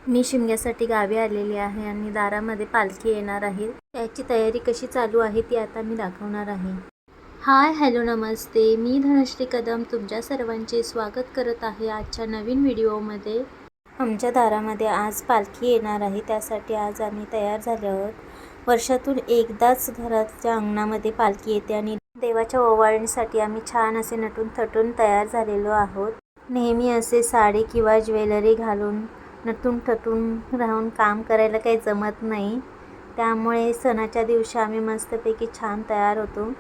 मी शिमग्यासाठी गावी आलेली आहे आणि दारामध्ये पालखी येणार आहे. त्याची तयारी कशी चालू आहे ती आता मी दाखवणार आहे. हाय हॅलो नमस्ते, मी धनश्री कदम तुमच्या सर्वांचे स्वागत करत आहे आजच्या नवीन व्हिडिओमध्ये. आमच्या दारामध्ये आज पालखी येणार आहे, त्यासाठी आज आम्ही तयार झाले आहोत. वर्षातून एकदाच घराच्या अंगणामध्ये पालखी येते आणि देवाच्या ओवाळणीसाठी आम्ही छान असे नटून थटून तयार झालेलो आहोत. नेहमी असे साडी किंवा ज्वेलरी घालून नटून थटून राहून काम करायला काही जमत नाही, त्यामुळे सणाच्या दिवशी आम्ही मस्तपैकी छान तयार होतो.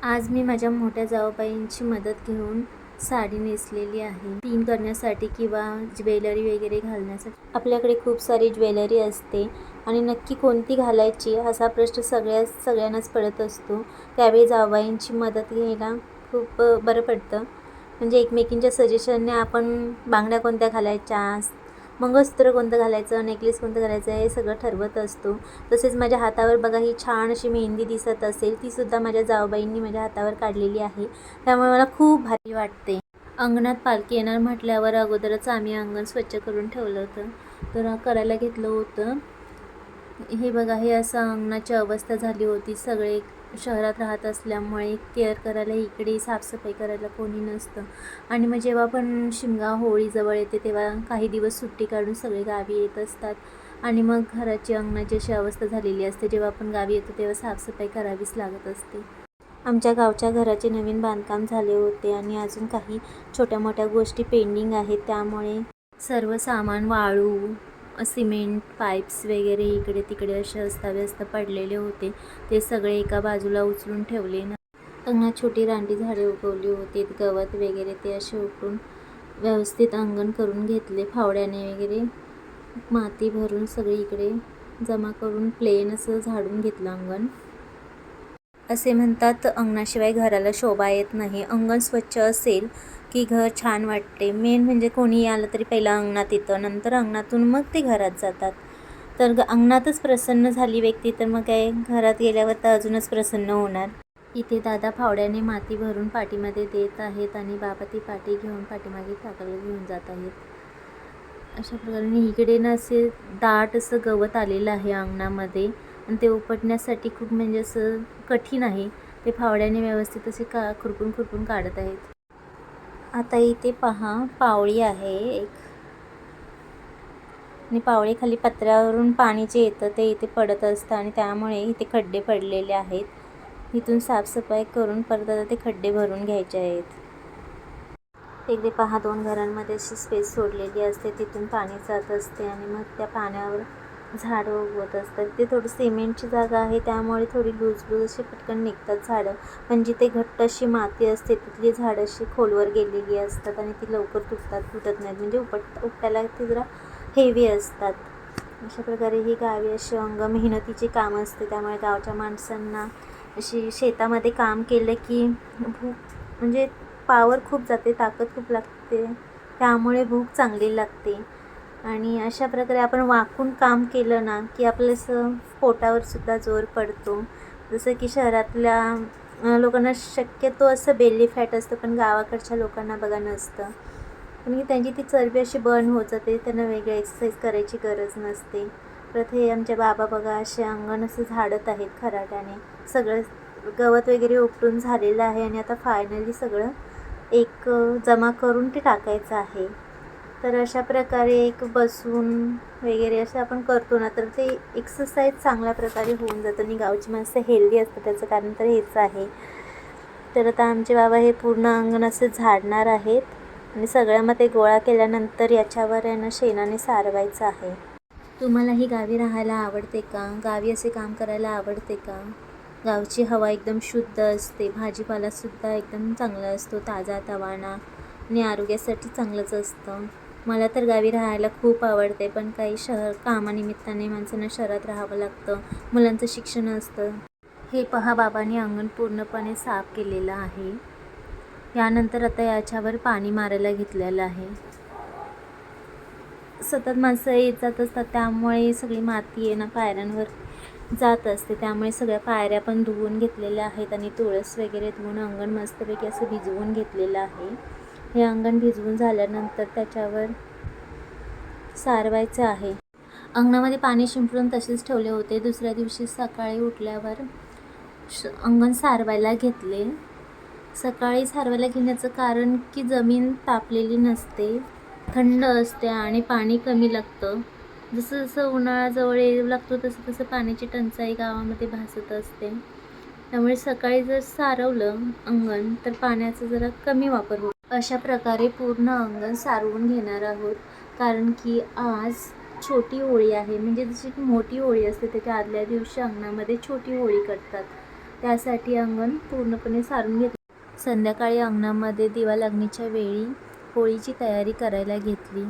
आज मी माझ्या मोठ्या जाऊबाईंची मदत घेऊन साडी नेसलेली आहे पिन करण्यासाठी किंवा ज्वेलरी वगैरे घालण्यासाठी. आपल्याकडे खूप सारी ज्वेलरी असते आणि नक्की कोणती घालायची असा प्रश्न सगळ्यांनाच पडत असतो. त्यावेळी जाऊबाईंची मदत घ्यायला खूप बरं पडतं. म्हणजे एकमेकींच्या सजेशनने आपण बांगड्या कोणत्या घालायच्या, मंगळसूत्र कोणतं घालायचं, नेकलेस कोणतं घालायचं हे सगळं ठरवत असतो. तसेच माझ्या हातावर बघा ही छान अशी मेहंदी दिसत असेल, तीसुद्धा माझ्या जाऊबाईंनी माझ्या हातावर काढलेली आहे, त्यामुळे मला खूप भारी वाटते. अंगणात पालखी येणार म्हटल्यावर अगोदरच आम्ही अंगण स्वच्छ करून ठेवलं होतं, तर करायला घेतलं होतं. हे बघा, हे असं अंगणाची अवस्था झाली होती. सगळे शहरात राहत असल्यामुळे केअर करायला, इकडे साफसफाई करायला कोणी नसतं. आणि मग जेव्हा पण शिमगा होळी जवळ येते तेव्हा काही दिवस सुट्टी काढून सगळे गावी येत असतात आणि मग घराची अंगणाची अशी अवस्था झालेली असते. जेव्हा आपण गावी येतो तेव्हा साफसफाई करावीच लागत असते. आमच्या गावच्या घराचे नवीन बांधकाम झाले होते आणि अजून काही छोट्या मोठ्या गोष्टी पेंडिंग आहेत, त्यामुळे सर्व सामान, वाळू, सिमेंट, पाईप्स वगैरे इकडे तिकडे असे अस्ताव्यस्त पडलेले होते. ते सगळे एका बाजूला उचलून ठेवले ना. अंगणात छोटी रानटी झाडे उगवली होती, गवत वगैरे ते असे उपटून व्यवस्थित अंगण करून घेतले. फावड्याने वगैरे माती भरून सगळी इकडे जमा करून प्लेन असं झाडून घेतलं अंगण. असे म्हणतात, अंगणाशिवाय घराला शोभा येत नाही. अंगण स्वच्छ असेल की घर छान वाटते. मेन म्हणजे कोणी आलं तरी पहिला अंगणात येतं, नंतर अंगणातून मग ते घरात जातात. तर अंगणातच प्रसन्न झाली व्यक्ती तर मग काय घरात गेल्यावर तर अजूनच प्रसन्न होणार. इथे दादा फावड्याने माती भरून पाठीमध्ये देत आहेत आणि बाबा ती पाठी घेऊन पाठीमागे टाकायला घेऊन जात आहेत. अशा प्रकारे इकडे ना असे दाट असं गवत आलेलं आहे अंगणामध्ये आणि ते उपटण्यासाठी खूप म्हणजे असं कठीण आहे. ते फावड्याने व्यवस्थित असे खुरपून काढत आहेत. आता इथे पहा, पावळी आहे एक आणि पावळीखाली पत्र्यावरून पाणी जे येतं ते इथे पडत असतं आणि त्यामुळे इथे खड्डे पडलेले आहेत. इथून साफसफाई करून परत आता ते खड्डे भरून घ्यायचे आहेत. इकडे पहा, 2 घरांमध्ये अशी स्पेस सोडलेली असते, तिथून पाणी जात असते आणि मग त्या पाण्यावर झाडं उगवत असतात. ते थोडी सिमेंटची जागा आहे, त्यामुळे थोडी लूज अशी पटकन निघतात झाडं. पण जिथे घट्ट अशी माती असते तिथली झाडं अशी खोलवर गेलेली असतात आणि ती लवकर तुटत नाहीत. म्हणजे उपटायला ती जरा हेवी असतात. अशा प्रकारे ही गावी अशी मेहनतीची कामं असते, त्यामुळे गावच्या माणसांना अशी शेतामध्ये काम केलं की भूक म्हणजे पावर खूप जाते, ताकद खूप लागते, त्यामुळे भूक चांगली लागते. आणि अशा प्रकारे आपण वाकून काम केलं ना की आपलं असं पोटावरसुद्धा जोर पडतो. जसं की शहरातल्या लोकांना शक्यतो असं बेली फॅट असतं, पण गावाकडच्या लोकांना बघा नसतं. पण त्यांची ती चरबी अशी बर्न होत जाते, त्यांना वेगळी एक्सरसाइज करायची गरज नसते. परत हे आमचे बाबा बघा असे अंगण असं झाडत आहेत खराट्याने. सगळं गवत वगैरे उपटून झालेलं आहे आणि आता फायनली सगळं एक जमा करून ते टाकायचं आहे. तर अशा प्रकारे एक बसून वगैरे असं आपण करतो ना तर ते एक्सरसाइज चांगल्या प्रकारे होऊन जातं आणि गावची माणसं हेल्दी असतं, त्याचं कारण तर हेच आहे. तर आता आमचे बाबा हे पूर्ण अंगण असं झाडणार आहेत आणि सगळं मग ते गोळा केल्यानंतर याच्यावर आहे ना शेणाने सारवायचं आहे. तुम्हालाही गावी राहायला आवडते का? गावी असे काम करायला आवडते का? गावची हवा एकदम शुद्ध असते, भाजीपालासुद्धा एकदम चांगला असतो, ताजा तवाना आणि आरोग्यासाठी चांगलंच असतं. मला तर गावी राहायला खूप आवडते, पण काही कामानिमित्ताने माणसांना शहरात राहावं लागतं, मुलांचं शिक्षण असतं. हे पहा, बाबांनी अंगण पूर्णपणे साफ केलेलं आहे. यानंतर आता याच्यावर पाणी मारायला घेतलेलं आहे. सतत माणसं येत जात असतात, त्यामुळे सगळी माती आहे ना पायऱ्यांवर जात असते, त्यामुळे सगळ्या पायऱ्या पण धुवून घेतलेल्या आहेत आणि तुळस वगैरे धुवून अंगण मस्तपैकी असं भिजवून घेतलेलं आहे. हे अंगण भिजवून झाल्यानंतर त्याच्यावर सारवायचं आहे. अंगणामध्ये पाणी शिंपडून तसेच ठेवले होते. दुसऱ्या दिवशी सकाळी उठल्यावर अंगण सारवायला घेतले. सकाळी सारवायला घेण्याचं कारण की जमीन तापलेली नसते, थंड असते आणि पाणी कमी लागतं. जसं जसं उन्हाळा जवळ येऊ लागतो तसं तसं पाण्याची टंचाई गावामध्ये भासत असते. त्यामुळे सकाळी जर सारवलं अंगण तर पाण्याचा जरा कमी वापर होतो. अशा प्रकारे पूर्ण अंगण सारवून घेणार आहोत, कारण की आज छोटी होळी आहे. म्हणजे जशी की मोठी होळी असते त्याच्या आदल्या दिवशी अंगणामध्ये छोटी होळी करतात. त्यासाठी अंगण पूर्णपणे सारून घेतले. संध्याकाळी अंगणामध्ये दिवा लागणीच्या वेळी होळीची तयारी करायला घेतली.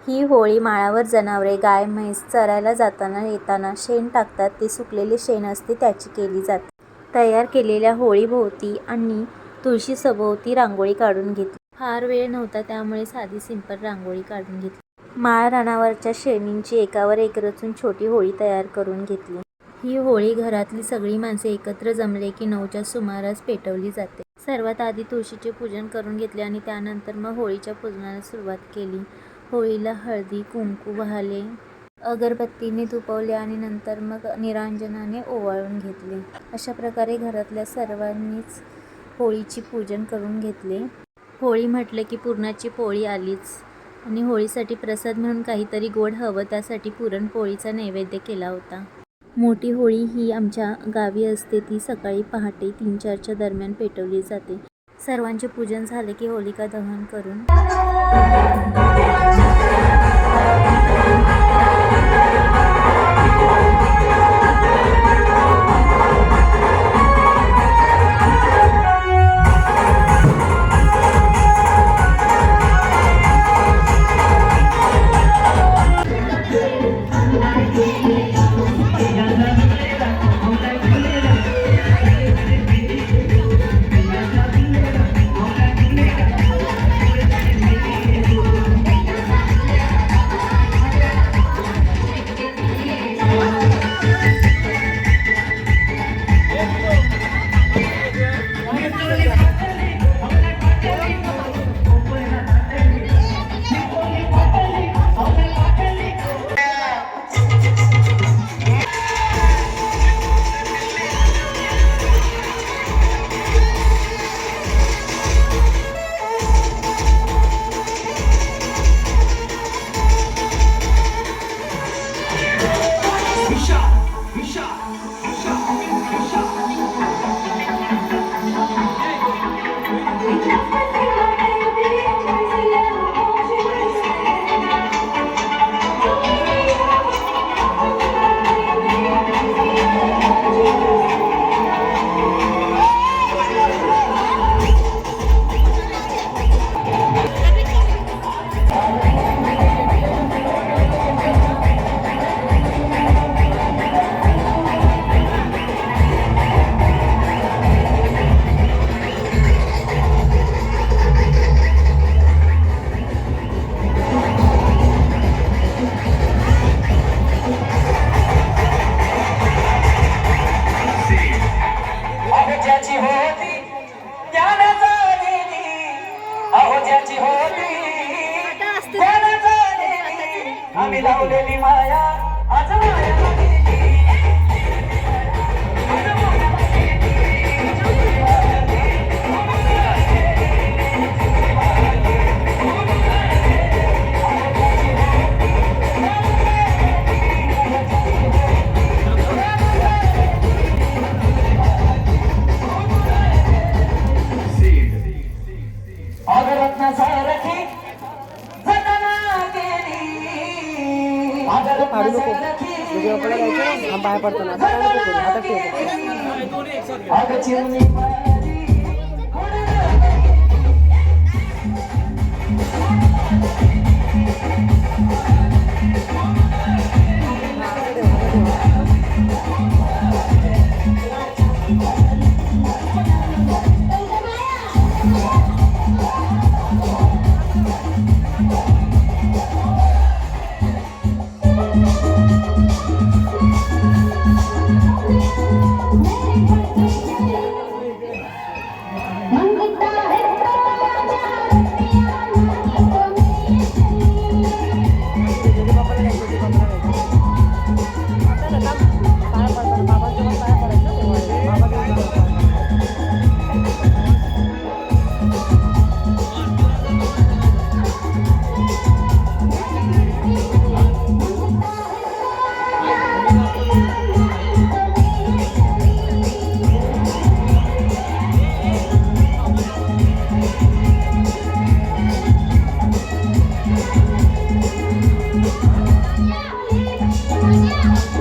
ही होळी माळावर जनावरे गाय म्हैस चरायला जाताना येताना शेण टाकतात, ते सुकलेले शेण असते त्याची केली जाते. तयार केलेल्या होळीभोवती आणि तुळशी सभोवती रांगोळी काढून घेतली. फार वेळ नव्हता त्यामुळे साधी सिंपल रांगोळी काढून घेतली. माळ रानावरच्या शेणींची एकावर एक रचून छोटी होळी तयार करून घेतली. ही होळी घरातली सगळी माणसे एकत्र जमले की 9च्या सुमारास पेटवली जाते. सर्वात आधी तुळशीचे पूजन करून घेतले आणि त्यानंतर मग होळीच्या पूजनाला सुरुवात केली. होळीला हळदी कुंकू वाहले, अगरबत्तीने धुपवले आणि नंतर मग निरांजनाने ओवाळून घेतले. अशा प्रकारे घरातल्या सर्वांनीच होळीची पूजन करून घेतले. होळी म्हटलं की पुरणाची पोळी आलीच आणि होळीसाठी प्रसाद म्हणून काहीतरी गोड हवं, त्यासाठी पुरणपोळीचा नैवेद्य केला होता. मोठी होळी ही आमच्या गावी असते. ती सकाळी पहाटे 3-4च्या दरम्यान पेटवली जाते. सर्वांचे पूजन झाले की होलिका दहन करून आम्ही लावलेली माया आज माया काढू नको व्हिडिओ आपल्याला जायचं ना, बाहेर पडतो ना, आता ठेवतो. नको